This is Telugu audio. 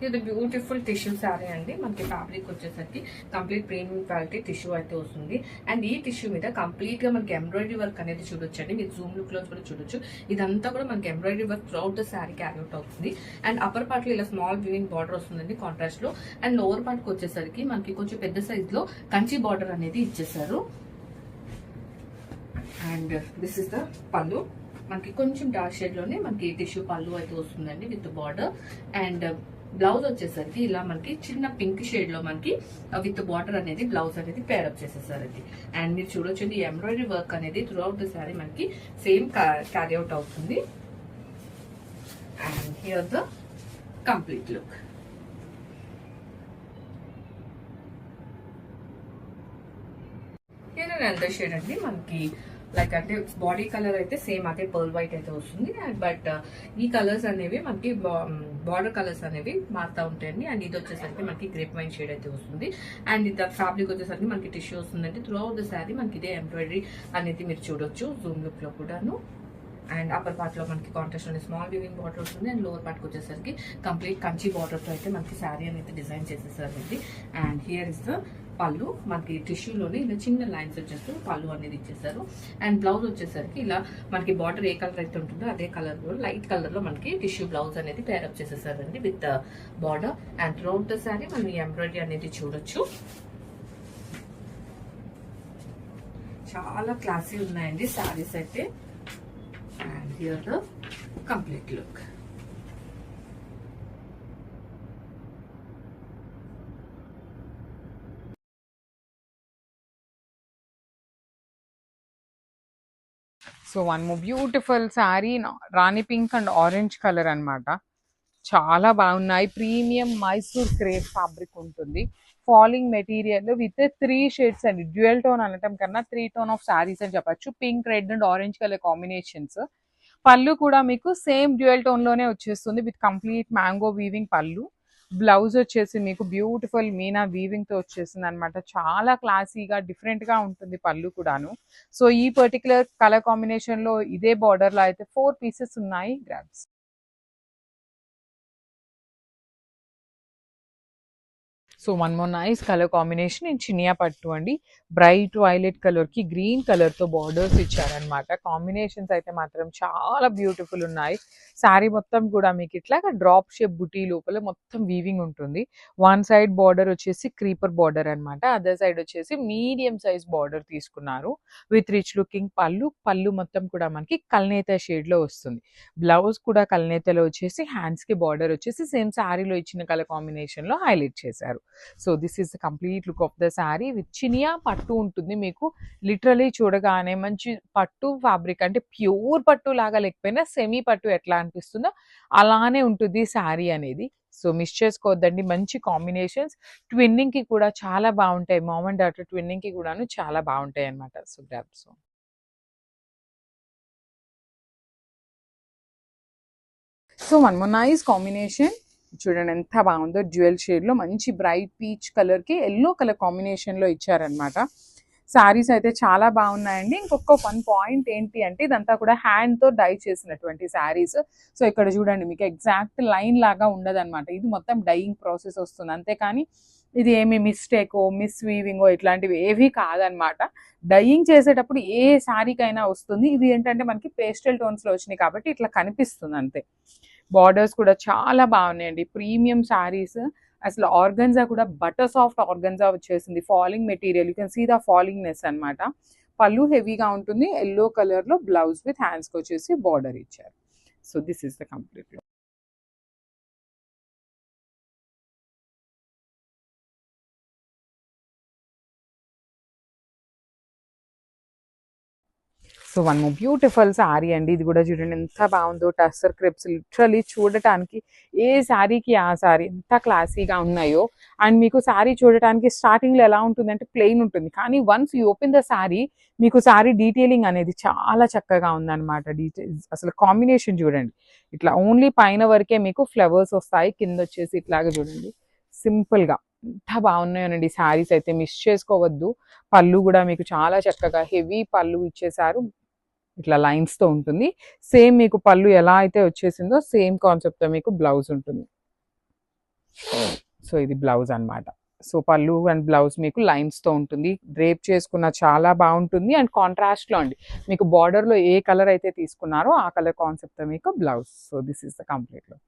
ఇది బ్యూటిఫుల్ టిష్యూ శారీ అండి. మనకి ఫ్యాబ్రిక్ వచ్చేసరికి కంప్లీట్ ప్రీమియం క్వాలిటీ టిష్యూ అయితే వస్తుంది. అండ్ ఈ టిష్యూ మీద కంప్లీట్ గా మనకి ఎంబ్రాయిడరీ వర్క్ అనేది చూడొచ్చండి. మీరు జూమ్ లుక్ లో కూడా చూడొచ్చు. ఇదంతా కూడా మనకి embroidery work throughout the sari carry out అవుతుంది. అండ్ అప్పర్ పార్ట్ లో ఇలా స్మాల్ వీవింగ్ బార్డర్ వస్తుందండి కాంట్రాస్ట్ లో. అండ్ లోవర్ పార్ట్ కి వచ్చేసరికి మనకి కొంచెం పెద్ద సైజ్ లో కంచి బార్డర్ అనేది ఇచ్చేసారు. And this is the pallu. మనకి కొంచెం డార్క్ షేడ్ లోనే మనకి టిష్యూ పళ్ళు అయితే వస్తుందండి విత్ బార్డర్. అండ్ బ్లౌజ్ వచ్చేసరికి ఇలా మనకి చిన్న పింక్ షేడ్ లో మనకి విత్ బార్డర్ అనేది బ్లౌజ్ అనేది పేరప్ చేసేసారండి. అండ్ మీరు చూడొచ్చండి ఈ ఎంబ్రాయిడరీ వర్క్ అనేది త్రూఅవుట్ ద శారీ మనకి సేమ్ క్యారీ అవుట్ అవుతుంది. And here the complete look. Here under shade అండి మనకి లైక్ అంటే బాడీ కలర్ అయితే సేమ్ అదే పర్ల్ వైట్ అయితే వస్తుంది. బట్ ఈ కలర్స్ అనేవి మనకి బార్డర్ కలర్స్ అనేవి మారుతూ ఉంటాయండి. అండ్ ఇది వచ్చేసరికి మనకి గ్రేప్ వైన్ షేడ్ అయితే వస్తుంది. అండ్ ఇది ఫ్యాబ్రిక్ వచ్చేసరికి మనకి టిష్యూ వస్తుందండి. త్రూ అవుట్ ద శారీ మనకి ఇదే ఎంబ్రాయిడరీ అనేది మీరు చూడొచ్చు జూమ్ లుక్ లో కూడాను. అండ్ అప్పర్ పార్ట్ లో మనకి కాంట్రాస్ట్ అనేది స్మాల్ వీవింగ్ బార్డర్ వస్తుంది. అండ్ లోవర్ పార్ట్ వచ్చేసరికి కంప్లీట్ కంచి బార్డర్ తో అయితే మనకి శారీ అనేది డిజైన్ చేసేసారండి. And here is the pallu. మనకి టిష్యూలోనే ఇలా చిన్న లైన్స్ వచ్చేస్తూ పళ్ళు అనేది ఇచ్చేసారు. అండ్ బ్లౌజ్ వచ్చేసరికి ఇలా మనకి బార్డర్ ఏ కలర్ అయితే ఉంటుందో అదే కలర్ లో లైట్ కలర్ లో మనకి టిష్యూ బ్లౌజ్ అనేది పేరప్ చేసేసారండి with border. And throughout the sari మనం ఎంబ్రాయిడరీ అనేది చూడొచ్చు. చాలా క్లాసీ ఉన్నాయండి శారీస్ అయితే. And here the complete look. So one more beautiful sari Rani pink and orange colour అన్నమాట. చాలా బాగున్నాయి. ప్రీమియం మైసూర్ క్రేప్ ఫ్యాబ్రిక్ ఉంటుంది. ఫాలింగ్ మెటీరియల్ విత్ 3 షేడ్స్ అండి. డ్యూయల్ టోన్ అనటం కన్నా 3 టోన్ ఆఫ్ శారీస్ అని చెప్పచ్చు. Pink, red and orange colour combinations. పళ్ళు కూడా మీకు సేమ్ డ్యూయల్ టోన్ లోనే వచ్చేస్తుంది విత్ కంప్లీట్ మ్యాంగో వీవింగ్ పళ్ళు. బ్లౌజ్ వచ్చేసి మీకు బ్యూటిఫుల్ మీనా వీవింగ్ తో వచ్చేసింది అనమాట. చాలా క్లాసీగా డిఫరెంట్ గా ఉంటుంది పళ్ళు కూడాను. సో ఈ పర్టికులర్ కలర్ కాంబినేషన్ లో ఇదే బార్డర్ లో అయితే 4 పీసెస్ ఉన్నాయి. Grabs. So one more nice colour combination in Chiniya పట్టు అండి. బ్రైట్ వైలెట్ కలర్ కి గ్రీన్ కలర్ తో బార్డర్స్ ఇచ్చారనమాట. కాంబినేషన్స్ అయితే మాత్రం చాలా బ్యూటిఫుల్ ఉన్నాయి. శారీ మొత్తం కూడా మీకు ఇట్లాగా డ్రాప్ షేప్ బుటీ లోపల మొత్తం వీవింగ్ ఉంటుంది. వన్ సైడ్ బార్డర్ వచ్చేసి క్రీపర్ బార్డర్ అనమాట. అదర్ సైడ్ వచ్చేసి మీడియం సైజ్ బార్డర్ తీసుకున్నారు విత్ రిచ్ లుకింగ్ పళ్ళు. పళ్ళు మొత్తం కూడా మనకి కల్నేత షేడ్ లో వస్తుంది. బ్లౌజ్ కూడా కల్నేతలో వచ్చేసి హ్యాండ్స్ కి బార్డర్ వచ్చేసి సేమ్ శారీలో ఇచ్చిన కలర్ కాంబినేషన్ లో హైలైట్ చేశారు. So this is the complete look of the sari with Chiniya పట్టు ఉంటుంది. మీకు లిటరలీ చూడగానే మంచి పట్టు ఫ్యాబ్రిక్ అంటే ప్యూర్ పట్టు లాగా లేకపోయినా సెమీ పట్టు ఎట్లా అనిపిస్తుందో అలానే ఉంటుంది శారీ అనేది. సో మిస్ చేసుకోవద్దండి. మంచి కాంబినేషన్స్. ట్విన్నింగ్ కి కూడా చాలా బాగుంటాయి. మామ్ అండ్ డాటర్ ట్విన్నింగ్ కి కూడాను చాలా బాగుంటాయి అనమాట. So grab. So one more nice combination. చూడండి ఎంత బాగుందో. డ్యూయల్ షేడ్ లో మంచి బ్రైట్ పీచ్ కలర్ కి ఎల్లో కలర్ కాంబినేషన్ లో ఇచ్చారనమాట. శారీస్ అయితే చాలా బాగున్నాయండి. ఇంకొక 1 పాయింట్ ఏంటి అంటే ఇదంతా కూడా హ్యాండ్ తో డై చేసినటువంటి శారీస్. సో ఇక్కడ చూడండి మీకు ఎగ్జాక్ట్ లైన్ లాగా ఉండదన్నమాట. ఇది మొత్తం డైయింగ్ ప్రాసెస్ వస్తుంది. అంతేకాని ఇది ఏమి మిస్టేకో మిస్ వీవింగో ఇట్లాంటివి ఏవి కాదనమాట. డైయింగ్ చేసేటప్పుడు ఏ శారీకైనా వస్తుంది. ఇవి ఏంటంటే మనకి పేస్టల్ టోన్స్ లో వచ్చినాయి కాబట్టి ఇట్లా కనిపిస్తుంది అంతే. బార్డర్స్ కూడా చాలా బాగున్నాయండి. ప్రీమియం శారీస్. అసలు ఆర్గన్జా కూడా బటర్ సాఫ్ట్ ఆర్గన్జా వచ్చేసింది. Falling material. You can see the fallingness అనమాట. పళ్ళు హెవీగా ఉంటుంది. ఎల్లో కలర్ లో బ్లౌజ్ విత్ హ్యాండ్స్ కి వచ్చేసి బార్డర్ ఇచ్చారు. So this is the complete. So one more beautiful sari అండి. ఇది కూడా చూడండి ఎంత బాగుందో. టస్సర్ క్రిప్స్ లిటరలీ చూడటానికి ఏ శారీకి ఆ శారీ ఎంత క్లాసీగా ఉన్నాయో. అండ్ మీకు శారీ చూడటానికి స్టార్టింగ్ లో ఎలా ఉంటుందంటే ప్లెయిన్ ఉంటుంది. కానీ once you open the sari మీకు శారీ డీటెయిలింగ్ అనేది చాలా చక్కగా ఉందన్నమాట. డీటెయిల్స్ అసలు కాంబినేషన్ చూడండి. ఇట్లా ఓన్లీ పైన వరకే మీకు ఫ్లవర్స్ వస్తాయి. కింద వచ్చేసి ఇట్లాగా చూడండి సింపుల్ గా ఎంత బాగున్నాయోనండి శారీస్ అయితే. మిస్ చేసుకోవద్దు. పళ్ళు కూడా మీకు చాలా చక్కగా హెవీ పళ్ళు ఇచ్చేసారు. ఇట్లా లైన్స్ తో ఉంటుంది. సేమ్ మీకు పళ్ళు ఎలా అయితే వచ్చేసిందో సేమ్ కాన్సెప్ట్ తో మీకు బ్లౌజ్ ఉంటుంది. సో ఇది బ్లౌజ్ అన్నమాట. సో పళ్ళు అండ్ బ్లౌజ్ మీకు లైన్స్ తో ఉంటుంది. డ్రేప్ చేసుకున్న చాలా బాగుంటుంది. అండ్ కాంట్రాస్ట్ లో అండి, మీకు బార్డర్ లో ఏ కలర్ అయితే తీసుకున్నారో ఆ కలర్ కాన్సెప్ట్ తో మీకు blouse. So this is the complete look.